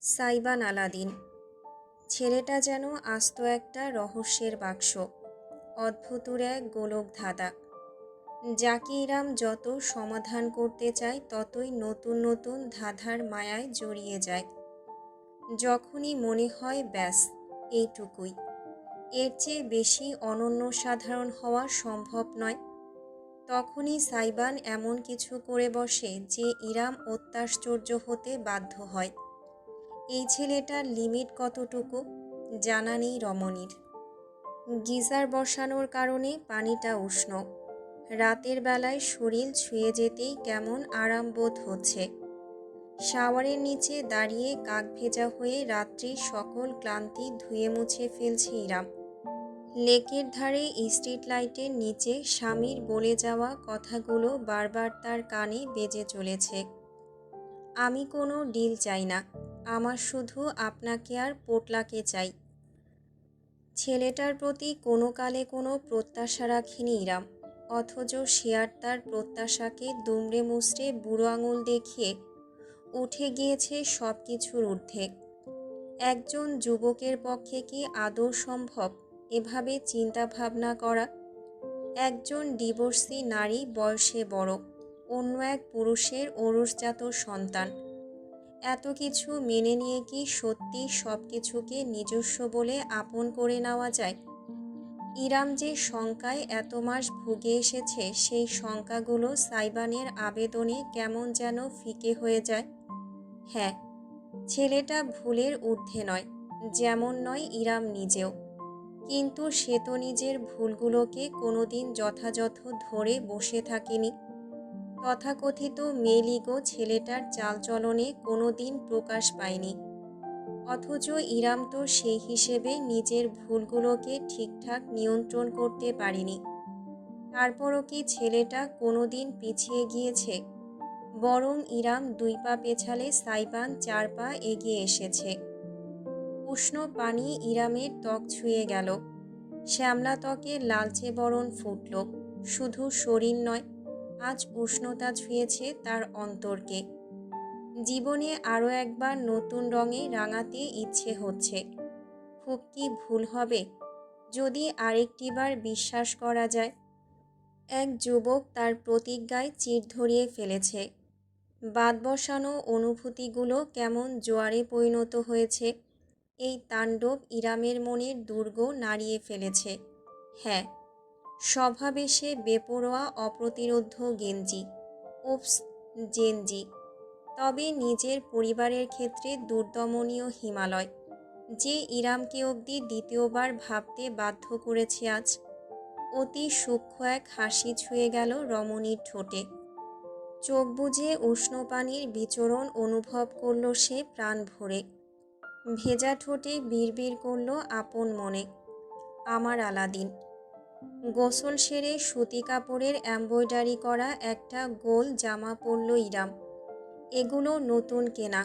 Saiban Aladdin. ছেলেটা যেন আস্ত একটা রহস্যের বাক্স, অদ্ভুতুর এক গোলক ধাঁধা, যাকে ইরাম যত সমাধান করতে চায় ততই নতুন নতুন ধাঁধার মায়ায় জড়িয়ে যায়। যখনই মনে হয় ব্যাস এইটুকুই, এর চেয়ে বেশি অনন্য সাধারণ হওয়া সম্ভব নয়, তখনই সাইবান এমন কিছু করে বসে যে ইরাম অত্যাশ্চর্য হতে বাধ্য হয়। এই ছেলেটার লিমিট কতটুকু জানা নেই রমণীর। গিজার বসানোর কারণে পানিটা উষ্ণ, রাতের বেলায় শরীর ছুঁয়ে যেতেই কেমন আরাম বোধ হচ্ছে। শাওয়ারের নিচে দাঁড়িয়ে কাক ভেজা হয়ে রাত্রির সকল ক্লান্তি ধুয়ে মুছে ফেলছে ইরাম। লেকের ধারে স্ট্রিট লাইটের নিচে স্বামীর বলে যাওয়া কথাগুলো বারবার তার কানে বেজে চলেছে। আমি কোনো ডিল চাই না, আমার শুধু আপনাকে আর পোটলাকে চাই। ছেলেটার প্রতি কোনো কালে কোনো প্রত্যাশা রাখেনি ইরাম, অথচ সে আর তার প্রত্যাশাকে দুমড়ে মুচড়ে বুড়ো আঙুল দেখিয়ে উঠে গিয়েছে সব কিছুর ঊর্ধ্বে। একজন যুবকের পক্ষে কি আদৌ সম্ভব এভাবে চিন্তা ভাবনা করা? একজন ডিভোর্সি নারী, বয়সে বড়, অন্য এক পুরুষের ঔরসজাত সন্তান, এত কিছু মেনে নিয়ে কি সত্যি সব কিছুকে নিজস্ব বলে আপন করে নেওয়া যায়? ইরাম যে শঙ্কায় এত মাস ভুগে এসেছে, সেই শঙ্কাগুলো সাইবানের আবেদনে কেমন যেন ফিকে হয়ে যায়। হ্যাঁ, ছেলেটা ভুলের ঊর্ধ্বে নয়, যেমন নয় ইরাম নিজেও, কিন্তু সে তো নিজের ভুলগুলোকে কোনোদিন যথাযথ ধরে বসে থাকেনি। তথাকথিত মেল ইগো ছেলেটার চালচলনে কোনো দিন প্রকাশ পায়নি, অথচ ইরাম তো সেই হিসেবে নিজের ভুলগুলোকে ঠিকঠাক নিয়ন্ত্রণ করতে পারেনি। তারপরও কি ছেলেটা কোনো দিন পিছিয়ে গিয়েছে? বরং ইরাম 2 পা পেছালে সাইবান 4 পা এগিয়ে এসেছে। উষ্ণ পানি ইরামের ত্বক ছুঁয়ে গেল, শ্যামলা ত্বকে লালচে বরণ ফুটল। শুধু শরীর নয়, আজ উষ্ণতা ছুঁয়েছে তার অন্তরকে। জীবনে আরও একবার নতুন রঙে রাঙাতে ইচ্ছে হচ্ছে। খুব কি ভুল হবে যদি আরেকটিবার বিশ্বাস করা যায়? এক যুবক তার প্রতিজ্ঞায় চির ধরিয়ে ফেলেছে। বাদ বসানো অনুভূতিগুলো কেমন জোয়ারে পরিণত হয়েছে। এই তাণ্ডব ইরামের মনের দুর্গ নাড়িয়ে ফেলেছে। হ্যাঁ, স্বভাবে সে বেপরোয়া অপ্রতিরোধ্য গেঞ্জি, উপস, জেনজি, তবে নিজের পরিবারের ক্ষেত্রে দুর্দমনীয় হিমালয়, যে ইরামকে অবধি দ্বিতীয়বার ভাবতে বাধ্য করেছে আজ। অতি সূক্ষ্ম এক হাসি ছুঁয়ে গেল রমণীর ঠোঁটে। চোখ বুজে উষ্ণ পানির বিচরণ অনুভব করল সে প্রাণ ভরে। ভেজা ঠোঁটে বিড়বিড় করল আপন মনে, আমার আলাদিন। গোসল সেরে সুতি কাপড়ের এমব্রয়ডারি করা একটা গোল জামা পরল ইরাম। এগুলো নতুন কেনা,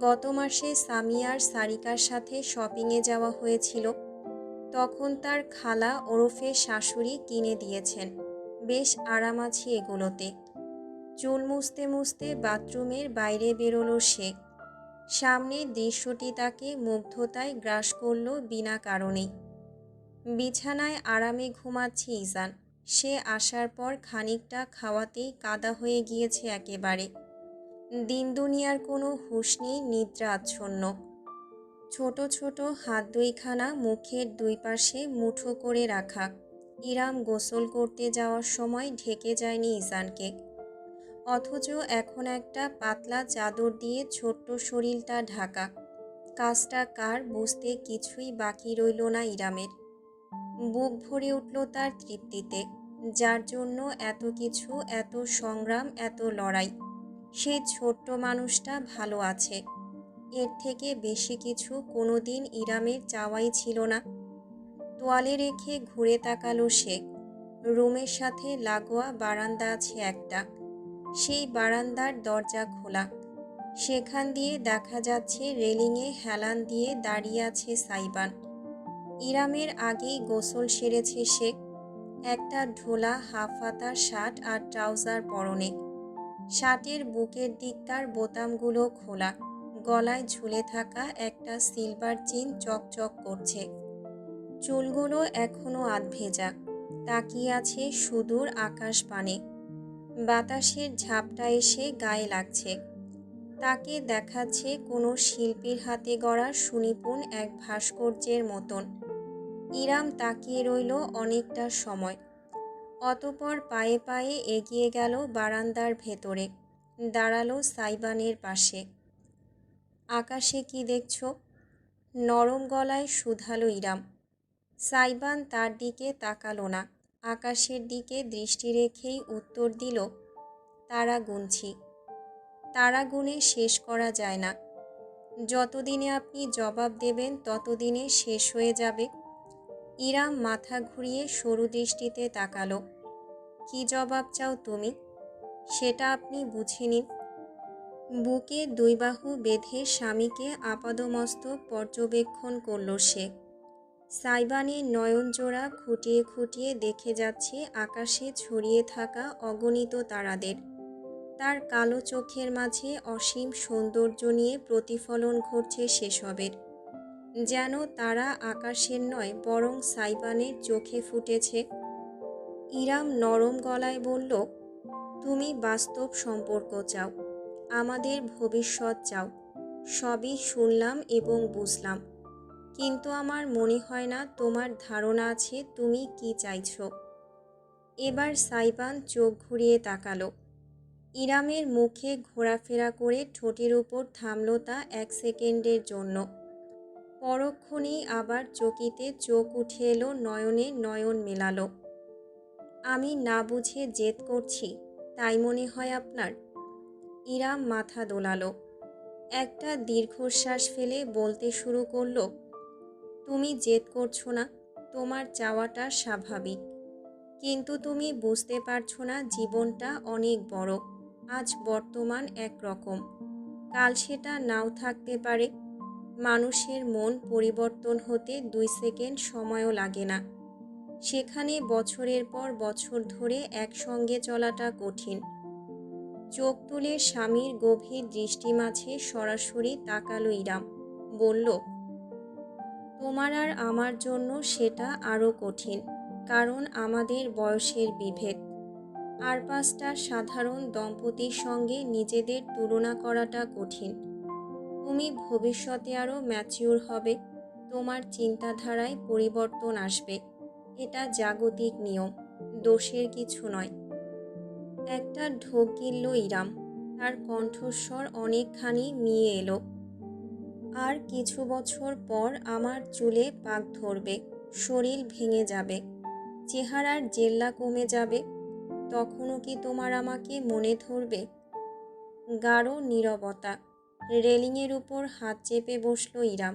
গত মাসে সামিয়ার সারিকার সাথে শপিংয়ে যাওয়া হয়েছিল, তখন তার খালা ওরফে শাশুড়ি কিনে দিয়েছেন। বেশ আরাম আছে এগুলোতে। চুল মুছতে মুছতে বাথরুমের বাইরে বেরোলো সে। সামনের দৃশ্যটি তাকে মুগ্ধতায় গ্রাস করল বিনা কারণেই। বিছানায় আরামে ঘুমাচ্ছে ইজান। সে আসার পর খানিকটা খাওয়াতেই কাদা হয়ে গিয়েছে একেবারে। দিন দুনিয়ার কোনো হুঁশ নেই, নিদ্রা আচ্ছন্ন। ছোট ছোট হাত দুইখানা মুখের দুই পাশে মুঠো করে রাখা। ইরাম গোসল করতে যাওয়ার সময় ঢেকে যায়নি ইজানকে, অথচ এখন একটা পাতলা চাদর দিয়ে ছোট্ট শরীরটা ঢাকা। কাজটা কার বুঝতে কিছুই বাকি রইল না ইরামের। বুক ভরে উঠল তার তৃপ্তিতে, যার জন্য এত কিছু, এত সংগ্রাম, এত লড়াই। সেই ছোট্ট মানুষটা ভালো আছে, এর থেকে বেশি কিছু কোনোদিন ইরামের চাওয়াই ছিল না। তোয়ালে রেখে ঘুরে তাকালো সে। রুমের সাথে লাগোয়া বারান্দা আছে একটা, সেই বারান্দার দরজা খোলা। সেখান দিয়ে দেখা যাচ্ছে রেলিংয়ে হেলান দিয়ে দাঁড়িয়ে আছে সাইবান। ইরামের আগেই গোসল সেরেছে সে। একটা ঢোলা হাফ হাতা শার্ট আর ট্রাউজার পরনে। শার্টের বুকের দিকটার বোতামগুলো খোলা, গলায় ঝুলে থাকা একটা সিলভার চেইন চকচক করছে। চুলগুলো এখনো আধভেজা, তাকিয়ে আছে সুদূর আকাশ পানে। বাতাসের ঝাপটা এসে গায়ে লাগছে, তাকে দেখাচ্ছে কোনো শিল্পীর হাতে গড়া সুনিপুণ এক ভাস্কর্যের মতন। ইরাম তাকিয়ে রইল অনেকটা সময়, অতপর পায়ে পায়ে এগিয়ে গেল বারান্দার ভেতরে, দাঁড়ালো সাইবানের পাশে। আকাশে কি দেখছো? নরম গলায় শুধালো ইরাম। সাইবান তার দিকে তাকালো না, আকাশের দিকে দৃষ্টি রেখেই উত্তর দিল, তারা গুনছি। তারা গুনে শেষ করা যায় না। যতদিনে আপনি জবাব দেবেন ততদিনে শেষ হয়ে যাবে। ইরাম মাথা ঘুরিয়ে সরু দৃষ্টিতে তাকালো। কি জবাব চাও তুমি? সেটা আপনি বুঝে নিন। বুকে দুই বাহু বেঁধে স্বামীকে আপাদমস্তক পর্যবেক্ষণ করল সে। সাইবানের নয়নজোড়া খুঁটিয়ে খুঁটিয়ে দেখে যাচ্ছে আকাশে ছড়িয়ে থাকা অগণিত তারাদের। তার কালো চোখের মাঝে অসীম সৌন্দর্য নিয়ে প্রতিফলন ঘটছে সেসবের। যেন তারা আকাশের নয়, বরং সাইবানের চোখে ফুটেছে। ইরাম নরম গলায় বলল, তুমি বাস্তব সম্পর্ক চাও, আমাদের ভবিষ্যৎ চাও। সবই শুনলাম এবং বুঝলাম, কিন্তু আমার মনে হয় না তোমার ধারণা আছে তুমি কি চাইছো। এবার সাইবান চোখ ঘুরিয়ে তাকালো। ইরামের মুখে ঘোরাফেরা করে ঠোঁটের উপর থামল তা 1 সেকেন্ডের জন্য। পরক্ষণেই আবার চকিতে চোখ উঠে এলো, নয়নে নয়ন মেলালো। আমি না বুঝে জেদ করছি, তাই মনে হয় আপনার? ইরাম মাথা দোলালো। একটা দীর্ঘশ্বাস ফেলে বলতে শুরু করলো, তুমি জেদ করছো না, তোমার চাওয়াটা স্বাভাবিক। কিন্তু তুমি বুঝতে পারছো না জীবনটা অনেক বড়। আজ বর্তমান একরকম, কাল সেটা নাও থাকতে পারে। মানুষের মন পরিবর্তন হতে 2 সেকেন্ড সময়ও লাগে না। সেখানে বছরের পর বছর ধরে একসঙ্গে চলাটা কঠিন। চোখ তুলে স্বামীর গভীর দৃষ্টি মাঝে সরাসরি তাকালো ইরাম। বলল, তোমার আর আমার জন্য সেটা আরও কঠিন, কারণ আমাদের বয়সের বিভেদ। আর 5টা সাধারণ দম্পতির সঙ্গে নিজেদের তুলনা করাটা কঠিন। তুমি ভবিষ্যতে আরও ম্যাচিউর হবে, তোমার চিন্তাধারায় পরিবর্তন আসবে। এটা জাগতিক নিয়ম, দোষের কিছু নয়। একটা ঢোক গিলল ইরাম, তার কণ্ঠস্বর অনেকখানি মিয়ে এলো। আর কিছু বছর পর আমার চুলে পাক ধরবে, শরীর ভেঙে যাবে, চেহারার জেল্লা কমে যাবে। তখনও কি তোমার আমাকে মনে ধরবে? গাঢ় নীরবতা। রেলিংয়ের উপর হাত চেপে বসল ইরাম।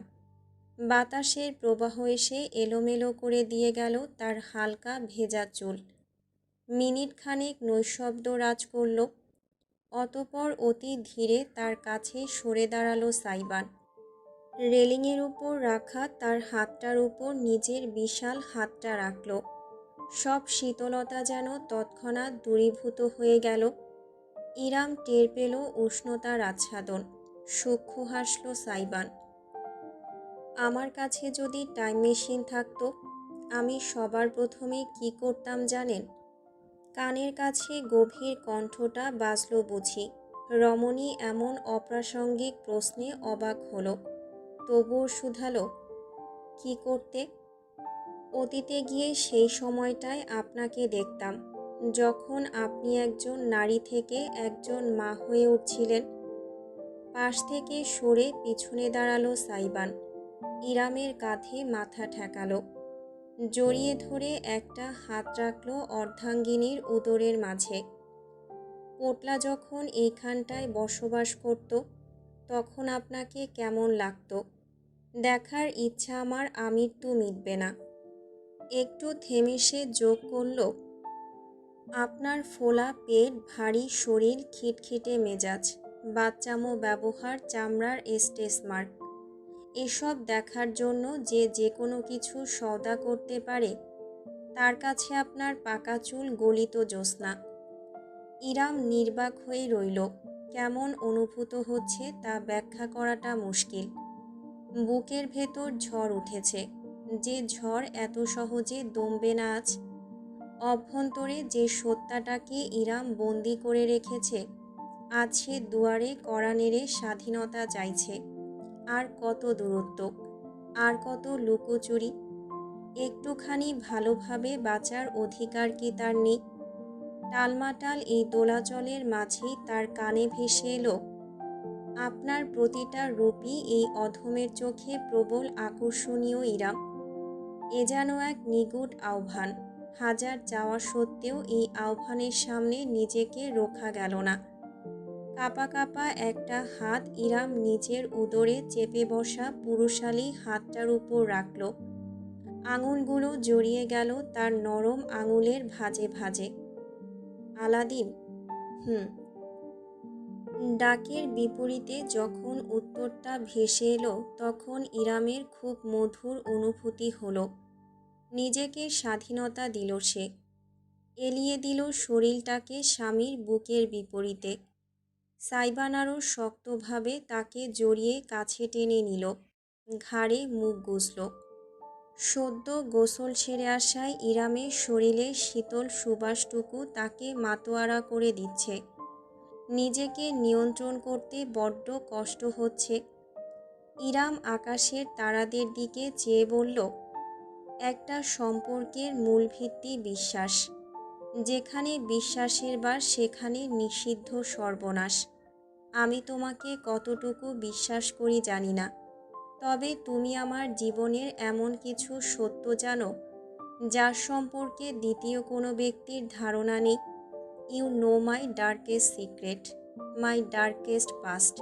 বাতাসের প্রবাহ এসে এলোমেলো করে দিয়ে গেল তার হালকা ভেজা চুল। মিনিট খানেক নৈঃশব্দ রাজ করল। অতপর অতি ধীরে তার কাছে সরে দাঁড়ালো সাইবান। রেলিংয়ের উপর রাখা তার হাতটার উপর নিজের বিশাল হাতটা রাখল। সব শীতলতা যেন তৎক্ষণাৎ দূরীভূত হয়ে গেল। ইরাম টের পেল উষ্ণতার আচ্ছাদন। সূক্ষ্ম হাসল সাইবান। আমার কাছে যদি টাইম মেশিন থাকতো, আমি সবার প্রথমে কি করতাম জানেন? কানের কাছে গভীর কণ্ঠটা বাজল বুঝি। রমণী এমন অপ্রাসঙ্গিক প্রশ্নে অবাক হলো, তবুও শুধালো, কি করতে? অতীতে গিয়ে সেই সময়টায় আপনাকে দেখতাম, যখন আপনি একজন নারী থেকে একজন মা হয়ে উঠছিলেন। পাশ থেকে সরে পিছনে দাঁড়ালো সাইবান। ইরামের কাঁধে মাথা ঠেকালো, জড়িয়ে ধরে একটা হাত রাখলো অর্ধাঙ্গিনীর উদরের মাঝে। পোটলা যখন এইখানটায় বসবাস করত, তখন আপনাকে কেমন লাগতো দেখার ইচ্ছা আমার আমৃত্যু মিটবে না। একটু থেমে সে যোগ করল, আপনার ফোলা পেট, ভারী শরীর, খিটখিটে মেজাজ, বাচ্চামো ব্যবহার, চামড়ার স্টেচ মার্ক, এসব দেখার জন্য যে কোনো কিছু সওদা করতে পারে, তার কাছে আপনার পাকা চুল, গলিত জ্যোৎস্না। ইরাম নির্বাক হয়ে রইল। কেমন অনুভূত হচ্ছে তা ব্যাখ্যা করাটা মুশকিল। বুকের ভেতর ঝড় উঠেছে, যে ঝড় এত সহজে দমবে না আজ। অভ্যন্তরে যে সত্তাটাকে ইরাম বন্দি করে রেখেছে, আজ সে দুয়ারে কড়া নেড়ে স্বাধীনতা চাইছে। আর কত দূরত্ব, আর কত লুকোচুরি। একটুখানি ভালোভাবে বাঁচার অধিকার কি তার নেই? টালমাটাল এই দোলাচলের মাঝেই তার কানে ভেসে এলো, আপনার প্রতিটা রূপই এই অধমের চোখে প্রবল আকর্ষণীয় ইরাম। এ যেন এক নিগূঢ় আহ্বান। হাজার চাওয়া সত্ত্বেও এই আহ্বানের সামনে নিজেকে রোখা গেল না। কাঁপা কাঁপা একটা হাত ইরাম নিজের উদরে চেপে বসা পুরুষালী হাতটার উপর রাখল। আঙুলগুলো জড়িয়ে গেল তার নরম আঙুলের ভাঁজে ভাঁজে। আলাদিন? হুম। ডাকের বিপরীতে যখন উত্তরটা ভেসে এলো, তখন ইরামের খুব মধুর অনুভূতি হলো। নিজেকে স্বাধীনতা দিল সে। এলিয়ে দিল শরীরটাকে স্বামীর বুকের বিপরীতে। সাইবান আরও শক্তভাবে তাকে জড়িয়ে কাছে টেনে নিল, ঘাড়ে মুখ গুজল। সদ্য গোসল সেরে আসায় ইরামের শরীরের শীতল সুবাসটুকু তাকে মাতোয়ারা করে দিচ্ছে। নিজেকে নিয়ন্ত্রণ করতে বড্ড কষ্ট হচ্ছে। ইরাম আকাশের তারাদের দিকে চেয়ে বলল, একটা সম্পর্কের মূল ভিত্তি বিশ্বাস। যেখানে বিশ্বাসের বার সেখানে নিষিদ্ধ সর্বনাশ। আমি তোমাকে কতটুকু বিশ্বাস করি জানি না, তবে তুমি আমার জীবনের এমন কিছু সত্য জানো যার সম্পর্কে দ্বিতীয় কোনো ব্যক্তির ধারণা নেই। You know my darkest secret, my darkest past.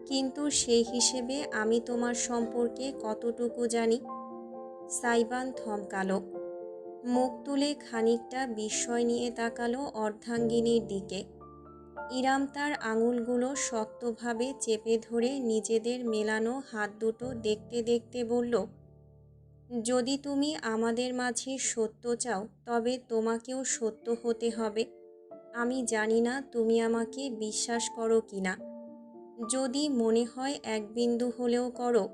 কিন্তু সেই হিসেবে আমি তোমার সম্পর্কে কতটুকু জানি? সাইবান থমকালো। মুখ তুলে খানিকটা বিস্ময় নিয়ে তাকালো অর্ধাঙ্গিনীর দিকে। ইরাম তার আঙুলগুলো শক্তভাবে চেপে ধরে নিজেদের মেলানো হাত দুটো দেখতে দেখতে বলল, যদি তুমি আমাদের মাঝে সত্য চাও, তবে তোমাকেও সত্য হতে হবে। আমি জানি না তুমি আমাকে বিশ্বাস করো কি না। যদি মনে হয় এক বিন্দু হলেও করো,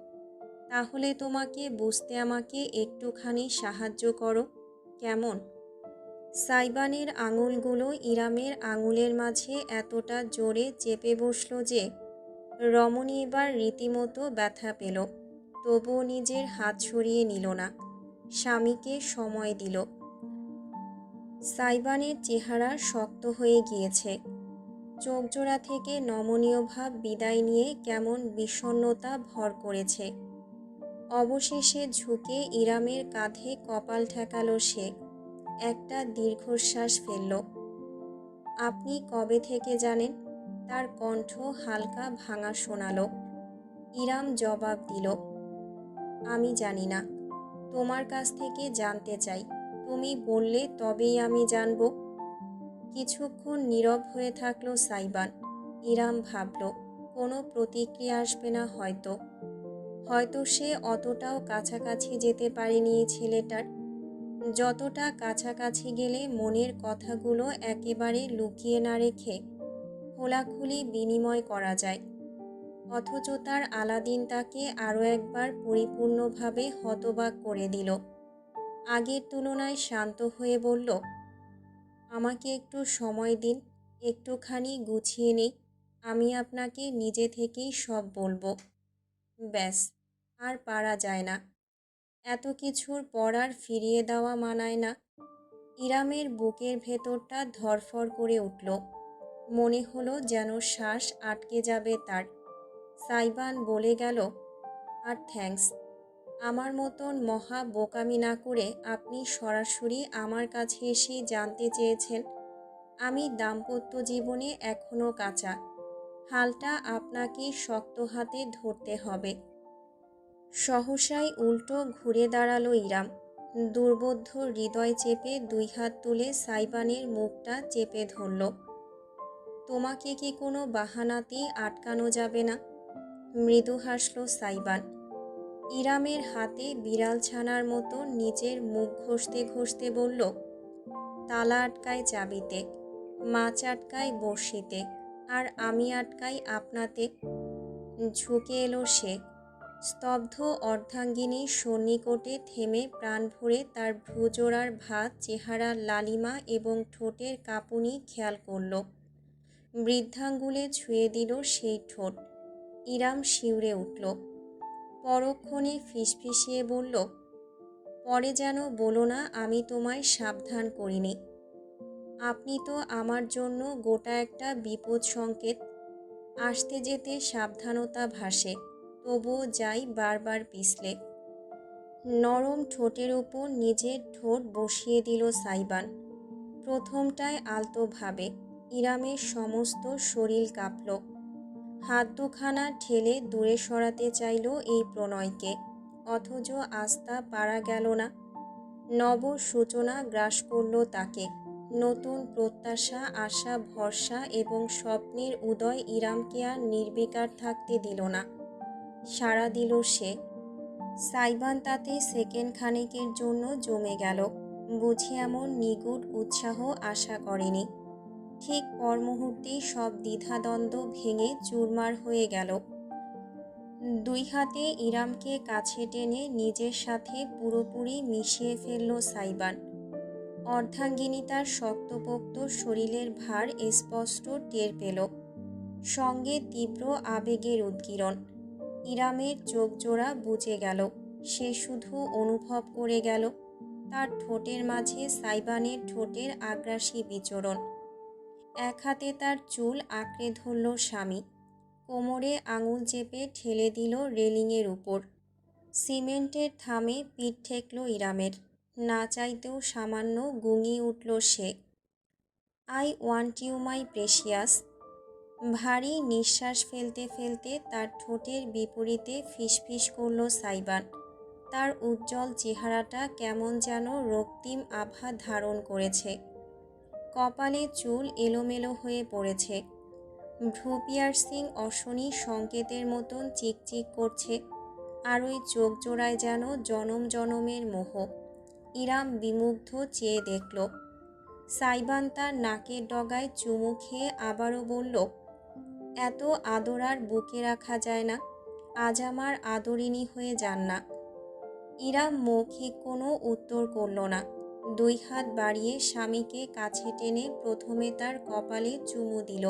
তাহলে তোমাকে বুঝতে আমাকে একটুখানি সাহায্য করো, কেমন? সাইবানের আঙুলগুলো ইরামের আঙুলের মাঝে এতটা জোরে চেপে বসল যে রমণী এবার রীতিমতো ব্যথা পেল। তবুও নিজের হাত সরিয়ে নিল না, স্বামীকে সময় দিল। সাইবানের চেহারা শক্ত হয়ে গিয়েছে। চোখজোড়া থেকে নমনীয় ভাব বিদায় নিয়ে কেমন বিষণ্ণতা ভর করেছে। অবশেষে ঝুঁকে ইরামের কাঁধে কপাল ঠেকালো সে। একটা দীর্ঘশ্বাস ফেলল। আপনি কবে থেকে জানেন? তার কণ্ঠ হালকা ভাঙা শোনালো। ইরাম জবাব দিল, আমি জানি না। তোমার কাছ থেকে জানতে চাই। তুমি বললে তবেই আমি জানব। কিছুক্ষণ নীরব হয়ে থাকলো সাইবান। ইরাম ভাবল, কোনো প্রতিক্রিয়া আসবে না হয়তো। হয়তো সে অতটাও কাছাকাছি যেতে পারেনি এই ছেলেটার। যতটা কাছাকাছি গেলে মনের কথাগুলো একেবারে লুকিয়ে না রেখে খোলাখুলি বিনিময় করা যায়। অথচ তার আলাদিন তাকে আরও একবার পরিপূর্ণভাবে হতবাক করে দিল। আগের তুলনায় শান্ত হয়ে বলল, আমাকে একটু সময় দিন, একটুখানি গুছিয়ে নেই। আমি আপনাকে নিজে থেকেই সব বলবো। ব্যাস, আর পারা যায় না। এত কিছুর পর আর ফিরিয়ে দেওয়া মানায় না। ইরামের বুকের ভেতরটা ধড়ফড় করে উঠল। মনে হলো যেন শ্বাস আটকে যাবে তার। সাইবান বলে গেল, আর থ্যাঙ্কস। আমার মতন মহা বোকামি না করে আপনি সরাসরি আমার কাছে এসেই জানতে চেয়েছেন। আমি দাম্পত্য জীবনে এখনও কাঁচা। হালটা আপনাকে শক্ত হাতে ধরতে হবে। সহসাই উল্টো ঘুরে দাঁড়ালো ইরাম। দুর্বোধ্য হৃদয় চেপে দুই হাত তুলে সাইবানের মুখটা চেপে ধরল। তোমাকে কি কোনো বাহানাতেই আটকানো যাবে না? মৃদু হাসল সাইবান। ইরামের হাতে বিড়াল ছানার মতো নিজের মুখ ঘষতে ঘষতে বলল, তালা আটকায় চাবিতে, মাছ আটকায় বড়শিতে, আর আমি আটকাই আপনাতে। ঝুঁকে এলো সে। স্তব্ধ অর্ধাঙ্গিনী সন্নিকটে থেমে প্রাণ ভরে তার ভ্রুজোড়ার ভাঁজ, চেহারার লালিমা এবং ঠোঁটের কাঁপুনি খেয়াল করল। বৃদ্ধাঙ্গুলে ছুঁয়ে দিল সেই ঠোঁট। ইরাম শিউরে উঠল। পরক্ষণে ফিসফিসিয়ে বলল, পরে যেন বলো না আমি তোমায় সাবধান করিনি। আপনি তো আমার জন্য গোটা একটা বিপদ সংকেত। আসতে যেতে সাবধানতা ভাসে, তবুও যাই বারবার পিছলে। নরম ঠোঁটের উপর নিজের ঠোঁট বসিয়ে দিল সাইবান। প্রথমটায় আলতোভাবে। ইরামের সমস্ত শরীর কাঁপল। হাত দুখানা ঠেলে দূরে সরাতে চাইল এই প্রণয়কে, অথচ আস্থা পারা গেল না। নব সূচনা গ্রাস করল তাকে। নতুন প্রত্যাশা, আশা, ভরসা এবং স্বপ্নের উদয় ইরামকে আর নির্বিকার থাকতে দিল না। সাড়া দিল সে। সাইবান তাতে সেকেন্ড খানেকের জন্য জমে গেল। বুঝি এমন নিগুড় উৎসাহ আশা করেনি। ঠিক পর মুহূর্তেই সব দ্বিধাদ্বন্দ্ব ভেঙে চুরমার হয়ে গেল। দুই হাতে ইরামকে কাছে টেনে নিজের সাথে পুরোপুরি মিশিয়ে ফেলল সাইবান। অর্ধাঙ্গিনী তার শক্তপোক্ত শরীরের ভার স্পষ্ট টের পেল। সঙ্গে তীব্র আবেগের উদগীরণ। ইরামের চোখজোড়া বুজে গেল। সে শুধু অনুভব করে গেল তার ঠোঁটের মাঝে সাইবানের ঠোঁটের আগ্রাসী বিচরণ। এক হাতে তার চুল আঁকড়ে ধরল স্বামী। কোমরে আঙুল চেপে ঠেলে দিল রেলিংয়ের উপর। সিমেন্টের থামে পিঠ ঠেকল ইরামের। না চাইতেও সামান্য গুঙিয়ে উঠল সে, I want you my precious. ভারী নিঃশ্বাস ফেলতে ফেলতে তার ঠোঁটের বিপরীতে ফিসফিস করল সাইবান। তার উজ্জ্বল চেহারাটা কেমন যেন রক্তিম আভা ধারণ করেছে। কপালে চুল এলোমেলো হয়ে পড়েছে। ভ্রু পিয়ার্সিং অশনি সংকেতের মতন চিকচিক করছে। আর ওই চোখ জোড়ায় যেন জনম জনমের মোহ। ইরাম বিমুগ্ধ চেয়ে দেখল। সাইবান তার নাকের ডগায় চুমু খেয়ে আবারও বলল, এত আদর আর বুকে রাখা যায় না। আজ আমার আদরিনী হয়ে যান না। ইরাম মৌখিক কোনো উত্তর করল না। দুই হাত বাড়িয়ে স্বামীকে কাছে টেনে প্রথমে তার কপালে চুমু দিল।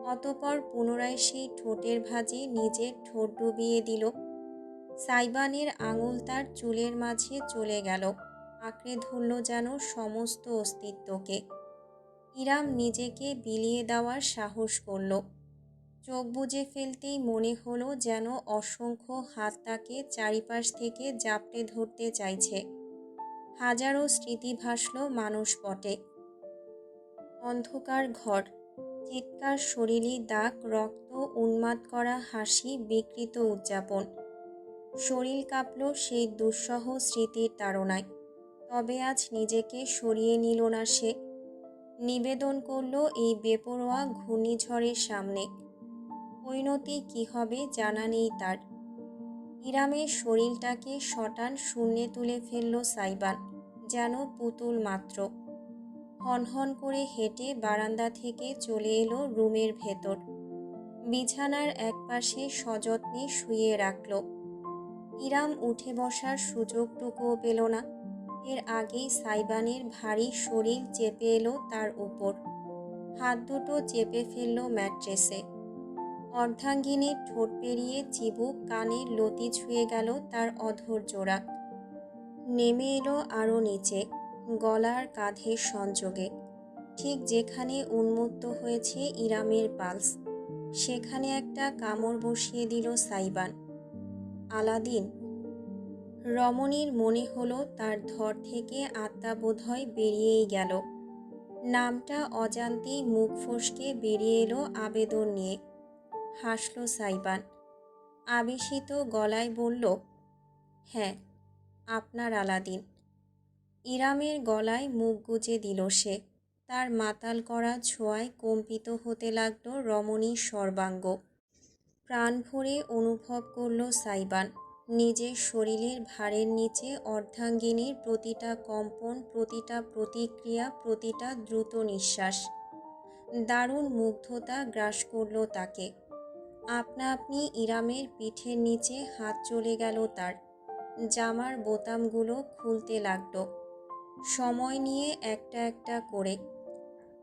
অতঃপর পুনরায় সেই ঠোঁটের ভাঁজে নিজের ঠোঁট ডুবিয়ে দিল। সাইবানের আঙুল তার চুলের মাঝে চলে গেল, আঁকড়ে ধরল যেন সমস্ত অস্তিত্বকে। ইরাম নিজেকে বিলিয়ে দেওয়ার সাহস করল। চোখ বুজে ফেলতেই মনে হলো যেন অসংখ্য হাত তাকে চারিপাশ থেকে জাপটে ধরতে চাইছে। হাজারো স্মৃতি ভাসল মানসপটে। অন্ধকার ঘর, চিৎকার, শরীরী দাগ, রক্ত, উন্মাদ করা হাসি, বিকৃত উদযাপন। শরীর কাঁপল সেই দুঃসহ স্মৃতির তাড়নায়। তবে আজ নিজেকে সরিয়ে নিল না সে। নিবেদন করল এই বেপরোয়া ঘূর্ণিঝড়ের সামনে। পরিণতি কি হবে জানা নেই তার। ইরামের শরীরটাকে শটান শূন্যে তুলে ফেলল সাইবান, যেন পুতুল মাত্র। হনহন করে হেঁটে বারান্দা থেকে চলে এলো রুমের ভেতর। বিছানার একপাশে সযত্নে শুইয়ে রাখল। ইরাম উঠে বসার সুযোগটুকুও পেল না। এর আগেই সাইবানের ভারী শরীর চেপে এলো তার উপর। হাত দুটো চেপে ফেলল ম্যাট্রেসে। অর্ধাঙ্গিনীর ঠোঁট পেরিয়ে চিবুক, কানের লতি ছুঁয়ে গেল তার অধর জোড়া। নেমে এলো আরও নিচে, গলার কাঁধের সংযোগে। ঠিক যেখানে উন্মুক্ত হয়েছে ইরামের পালস, সেখানে একটা কামড় বসিয়ে দিল সাইবান। আলাদিন। রমণীর মনে হলো তার ধর থেকে আত্মা বোধহয় বেরিয়েই গেল। নামটা অজান্তেই মুখ ফসকে বেরিয়ে এলো আবেদন নিয়ে। হাসল সাইবান। আবেশিত গলায় বলল, হ্যাঁ, আপনার আলাদিন। ইরামের গলায় মুখ গুজে দিল সে। তার মাতাল করা ছোঁয়ায় কম্পিত হতে লাগল রমণীর সর্বাঙ্গ। প্রাণ ভরে অনুভব করল সাইবান নিজের শরীরের ভারের নিচে অর্ধাঙ্গিনীর প্রতিটা কম্পন, প্রতিটা প্রতিক্রিয়া, প্রতিটা দ্রুত নিঃশ্বাস। দারুণ মুগ্ধতা গ্রাস করলো তাকে। আপনা আপনি ইরামের পিঠের নিচে হাত চলে গেল তার। জামার বোতামগুলো খুলতে লাগলো, সময় নিয়ে একটা একটা করে।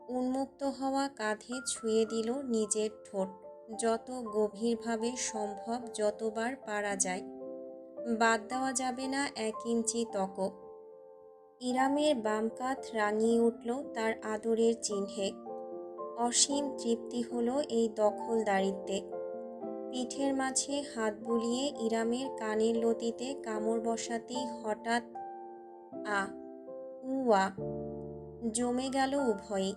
উন্মুক্ত হওয়া কাঁধে ছুঁয়ে দিল নিজের ঠোঁট, যত গভীরভাবে সম্ভব, যতবার পারা যায়। বাদ দেওয়া যাবে না 1 ইঞ্চি ত্বকও। ইরামের বাম কাঁধ রাঙিয়ে উঠল তার আদরের চিহ্নে। অসীম তৃপ্তি হলো এই দখলদারিত্বে। পিঠের মাঝে হাত বুলিয়ে ইরামের কানের লতিতে কামড় বসাতেই হঠাৎ আ উয়া জমে গেল উভয়ই।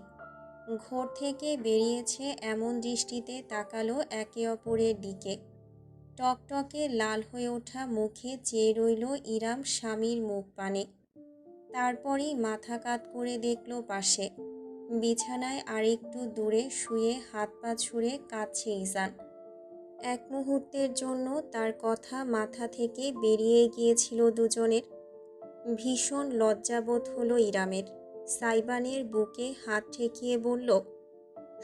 ঘোর থেকে বেরিয়েছে এমন দৃষ্টিতে তাকালো একে অপরের দিকে। টকটকে লাল হয়ে ওঠা মুখে চেয়ে রইল ইরাম স্বামীর মুখ পানে। তারপরই মাথা কাত করে দেখল পাশে বিছানায় আরেকটু দূরে শুয়ে হাত পা ছুঁড়ে কাঁদছে ইজান। এক মুহূর্তের জন্য তার কথা মাথা থেকে বেরিয়ে গিয়েছিল দুজনের। ভীষণ লজ্জাবোধ হলো ইরামের। সাইবানের বুকে হাত ঠেকিয়ে বলল,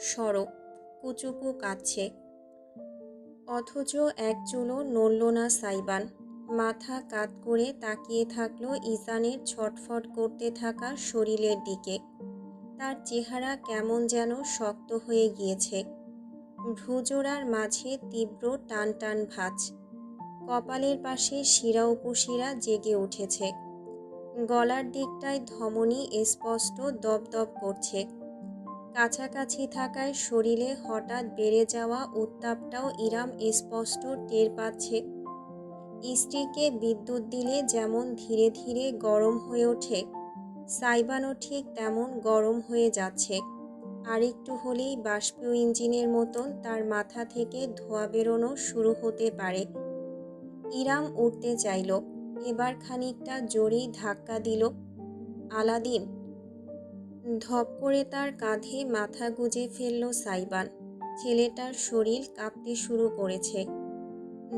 সরো, কুচুকু কাঁদছে। অথচ এক চুলও নড়ল না সাইবান। মাথা কাত করে তাকিয়ে থাকলো ইজানের ছটফট করতে থাকা শরীরের দিকে। তার চেহারা কেমন যেন শক্ত হয়ে গিয়েছে। ভ্রুজোড়ার মাঝে তীব্র টান টান ভাঁজ। কপালের পাশে শিরা উপশিরা জেগে উঠেছে। গলার দিকটায় ধমনী স্পষ্ট দপদপ করছে। কাছাকাছি থাকায় শরীরে হঠাৎ বেড়ে যাওয়া উত্তাপটাও ইরাম স্পষ্ট টের পাচ্ছে। স্ত্রীকে বিদ্যুৎ দিলে যেমন ধীরে ধীরে গরম হয়ে ওঠে, সাইবানও ঠিক তেমন গরম হয়ে যাচ্ছে। আরেকটু হলেই বাষ্পীয় ইঞ্জিনের মতন তার মাথা থেকে ধোঁয়া বেরোনো শুরু হতে পারে। ইরাম উঠতে চাইল, এবার খানিকটা জোরেই ধাক্কা দিল। আলাদিন! ধপ করে তার কাঁধে মাথা গুজে ফেলল সাইবান। ছেলেটার শরীর কাঁপতে শুরু করেছে।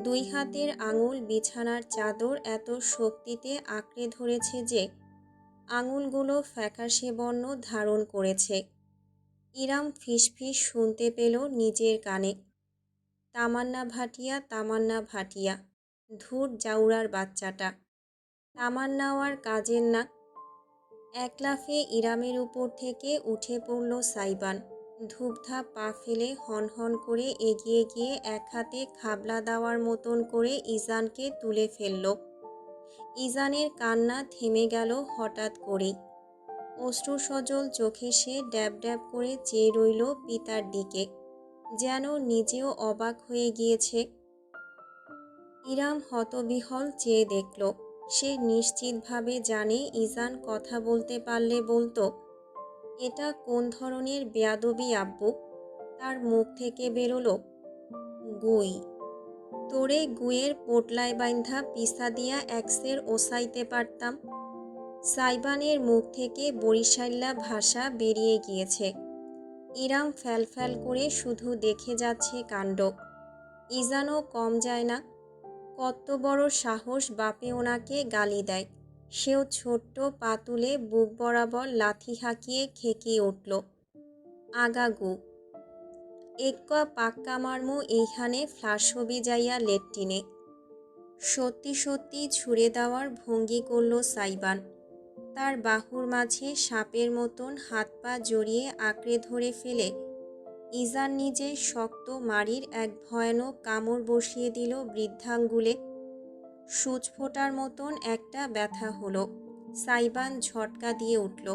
2 হাতের আঙুল বিছানার চাদর এত শক্তিতে আঁকড়ে ধরেছে যে আঙুলগুলো ফ্যাকাশে বর্ণ ধারণ করেছে। ইরাম ফিসফিস শুনতে পেল নিজের কানে, তামান্না ভাটিয়া, তামান্না ভাটিয়া, ধুর জাউরার বাচ্চাটা। তামান্নাও আর কাজের না। এক লাফে ইরামের উপর থেকে উঠে পড়ল সাইবান। ধূপধাপ পা ফেলে হনহন করে এগিয়ে গিয়ে এক হাতে খাবলা দেওয়ার মতন করে ইজানকে তুলে ফেলল। ইজানের কান্না থেমে গেল হঠাৎ করেই। অশ্রুসজল চোখে সে ড্যাব ড্যাব করে চেয়ে রইল পিতার দিকে, যেন নিজেও অবাক হয়ে গিয়েছে। ইরাম হতবিহ্বল চেয়ে দেখল। সে নিশ্চিতভাবে জানে ইজান কথা বলতে পারলে বলতো, এটা কোন ধরনের বেয়াদবি আব্বু? তার মুখ থেকে বেরোলো, গুই। তোরে গুয়ের পোটলায় বাইন্ধা পিসা দিয়া একসের ওসাইতে পারতাম। সাইবানের মুখ থেকে বরিশাল্লা ভাষা বেরিয়ে গিয়েছে। ইরাম ফ্যাল ফ্যাল করে শুধু দেখে যাচ্ছে কাণ্ড। ইজানও কম যায় না। কত বড় সাহস বাপে ওনাকে গালি দেয়। সেও ছোট্ট পা তুলে বুক বরাবর লাথি হাঁকিয়ে খেকিয়ে উঠল, আগাগু! এক্কা পাক্কা মারমু এইখানে ফ্লাশ হবি যাইয়া লেট্টিনে। সত্যি সত্যি ছুঁড়ে দেওয়ার ভঙ্গি করল সাইবান। তার বাহুর মাঝে সাপের মতন হাত পা জড়িয়ে আঁকড়ে ধরে ফেলে ইজান নিজে শক্ত মাড়ির এক ভয়ানক কামড় বসিয়ে দিল বৃদ্ধাঙ্গুলে। সূচ ফোটার মতন একটা ব্যথা হলো। সাইবান ঝটকা দিয়ে উঠল।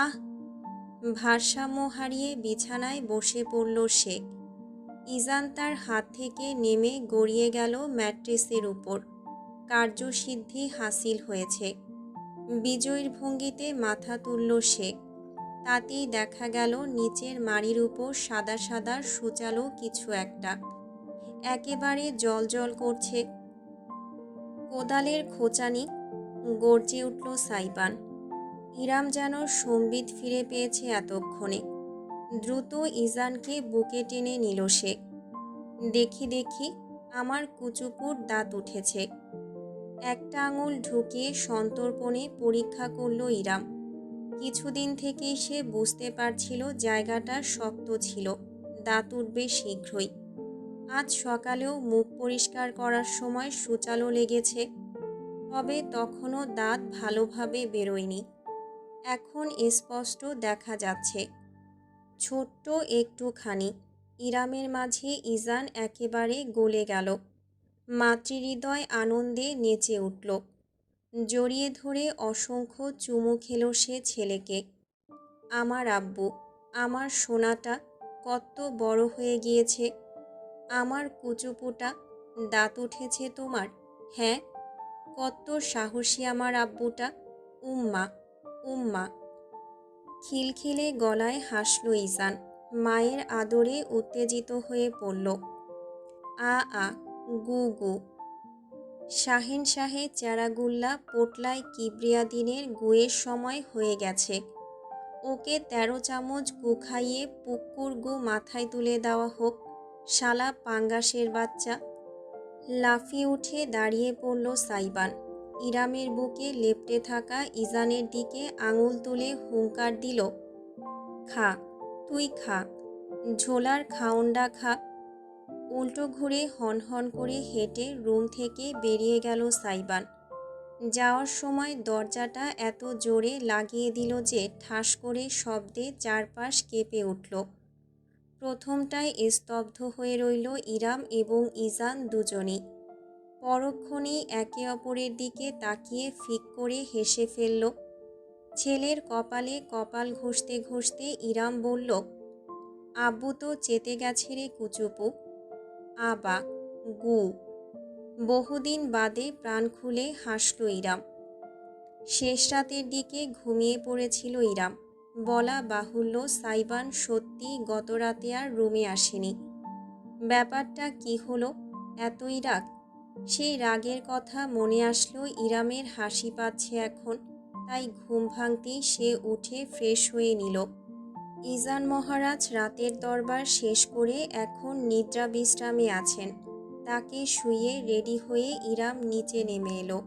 আহ! ভারসাম্য হারিয়ে বিছানায় বসে পড়ল সে। ইজান তার হাত থেকে নেমে গড়িয়ে গেল ম্যাট্রেসের উপর। কার্যসিদ্ধি হাসিল হয়েছে। বিজয়ীর ভঙ্গিতে মাথা তুলল সে। তাতেই দেখা গেল নিচের মাড়ির উপর সাদা সাদা সূচালো কিছু একটা, একেবারে জলজল করছে। কোদালের খোঁচানি! গর্জে উঠল সাইবান। ইরাম যেন সম্বিত ফিরে পেয়েছে এতক্ষণে। দ্রুত ইজানকে বুকে টেনে নিল সে। দেখি দেখি, আমার কুচুকুর দাঁত উঠেছে। একটা আঙুল ঢুকিয়ে সন্তর্পণে পরীক্ষা করল ইরাম। কিছুদিন থেকেই সে বুঝতে পারছিল জায়গাটা শক্ত ছিল, দাঁত উঠবে শীঘ্রই। আজ সকালেও মুখ পরিষ্কার করার সময় সূচালো লেগেছে, তবে তখনও দাঁত ভালোভাবে বেরোয়নি। এখন স্পষ্ট দেখা যাচ্ছে। ছোট্ট একটুখানি। ইরামের মাঝে ইজান একেবারে গলে গেল। মাতৃহৃদয় আনন্দে নেচে উঠল। জড়িয়ে ধরে অসংখ্য চুমু খেল সে ছেলেকে। আমার আব্বু, আমার সোনাটা কত বড় হয়ে গিয়েছে। আমার কুচুপুটা, দাঁত উঠেছে তোমার? হ্যাঁ, কত সাহসী আমার আব্বুটা। উম্মা, উম্মা। খিলখিলে গলায় হাসল ইজান। মায়ের আদরে উত্তেজিত হয়ে পড়ল। আ আ, গু গু। শাহেন শাহে চেরাগুল্লা পোটলায় কিবরিয়া দিনের গুয়ের সময় হয়ে গেছে। ওকে 13 চামচ গু খাইয়ে পুক্কুর গু মাথায় তুলে দেওয়া হোক, শালা পাঙ্গাসের বাচ্চা। লাফিয়ে উঠে দাঁড়িয়ে পড়ল সাইবান। ইরামের বুকে লেপ্টে থাকা ইজানের দিকে আঙুল তুলে হুঙ্কার দিল, খা, তুই খা, ঝোলার খাওনডা খা। উল্টো ঘুরে হনহন করে হেঁটে রুম থেকে বেরিয়ে গেল সাইবান। যাওয়ার সময় দরজাটা এত জোরে লাগিয়ে দিল যে ঠাস করে শব্দে চারপাশ কেঁপে উঠল। প্রথমটায় স্তব্ধ হয়ে রইল ইরাম এবং ইজান দুজনই। পরক্ষণেই একে অপরের দিকে তাকিয়ে ফিক করে হেসে ফেলল। ছেলের কপালে কপাল ঘষতে ঘষতে ইরাম বলল, আব্বু তো চেতে গেছে রে কুচুপু। আবা, গু। বহুদিন বাদে প্রাণ খুলে হাসল ইরাম। শেষ রাতের দিকে ঘুমিয়ে পড়েছিল ইরাম। বলা বাহুল্য সাইবান সত্যি গত রাতে আর রুমে আসেনি। ব্যাপারটা কি হলো, এতই রাগ? সেই রাগের কথা মনে আসলো ইরামের। হাসি পাচ্ছে এখন, তাই ঘুম ভাঙতেই সে উঠে ফ্রেশ হয়ে নিল। ইজান মহারাজ রাতের দরবার শেষ করে এখন নিদ্রা বিশ্রামে আছেন। তাকে শুইয়ে রেডি হয়ে ইরাম নিচে নেমে এলো।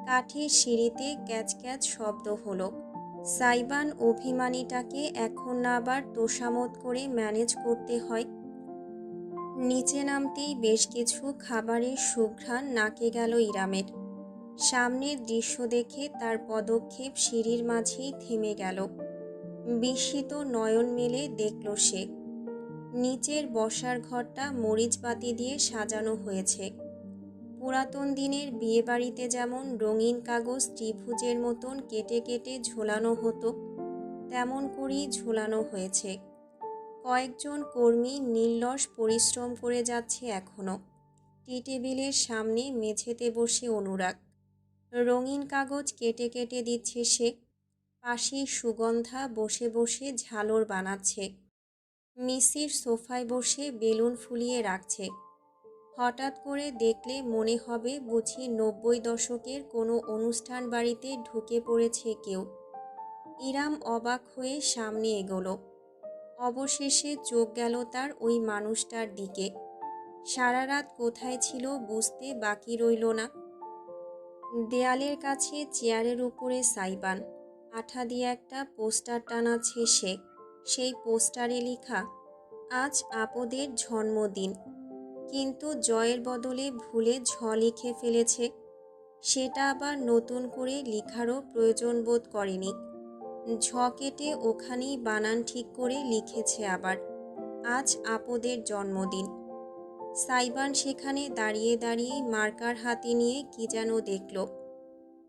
কাঠের সিঁড়িতে ক্যাচ ক্যাচ শব্দ হলো। সাইবান অভিমানীটাকে এখন না আবার তোষামত করে ম্যানেজ করতে হয়। নিচে নামতেই বেশ কিছু খাবারের সুঘ্রাণ নাকে গেল ইরামের। সামনের দৃশ্য দেখে তার পদক্ষেপ সিঁড়ির মাঝেই থেমে গেল। বিস্মিত নয়ন মেলে দেখল সে। নিচের বসার ঘরটা মরিচবাতি দিয়ে সাজানো হয়েছে। পুরাতন দিনের বিয়েবাড়িতে যেমন রঙিন কাগজ ত্রিভুজের মতন কেটে কেটে ঝোলানো হতো, তেমন করেই ঝোলানো হয়েছে। কয়েকজন কর্মী নির্লস পরিশ্রম করে যাচ্ছে এখনও। টি টেবিলের সামনে মেঝেতে বসে অনুরাগ রঙিন কাগজ কেটে কেটে দিচ্ছে সে। পাশেই সুগন্ধা বসে বসে ঝালর বানাচ্ছে। মিসির সোফায় বসে বেলুন ফুলিয়ে রাখছে। হঠাৎ করে দেখলে মনে হবে বুঝি 90 দশকের কোনো অনুষ্ঠান বাড়িতে ঢুকে পড়েছে কেউ। ইরাম অবাক হয়ে সামনে এগোলো। অবশেষে চোখ গেল তার ওই মানুষটার দিকে। সারা রাত কোথায় ছিল বুঝতে বাকি রইল না। দেয়ালের কাছে চেয়ারের উপরে সাইবান আঠা দিয়ে একটা পোস্টার টানাচ্ছে সে। সেই পোস্টারে লেখা, আজ আপদের জন্মদিন। কিন্তু জয়ের বদলে ভুলে ঝ লিখে ফেলেছে। সেটা আবার নতুন করে লিখারও প্রয়োজন বোধ করেনি। ঝ কেটে ওখানেই বানান ঠিক করে লিখেছে আবার, আজ আপদের জন্মদিন। সাইবান সেখানে দাঁড়িয়ে দাঁড়িয়ে মার্কার হাতে নিয়ে কি যেন দেখল।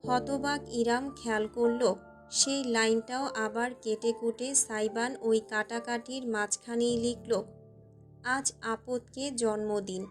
হতবাক ইরাম খেয়াল করল সেই লাইনটাও আবার কেটে কুটে সাইবান ওই কাটাকাটির মাঝখানেই লিখল, আজ আপদকে জন্মদিন।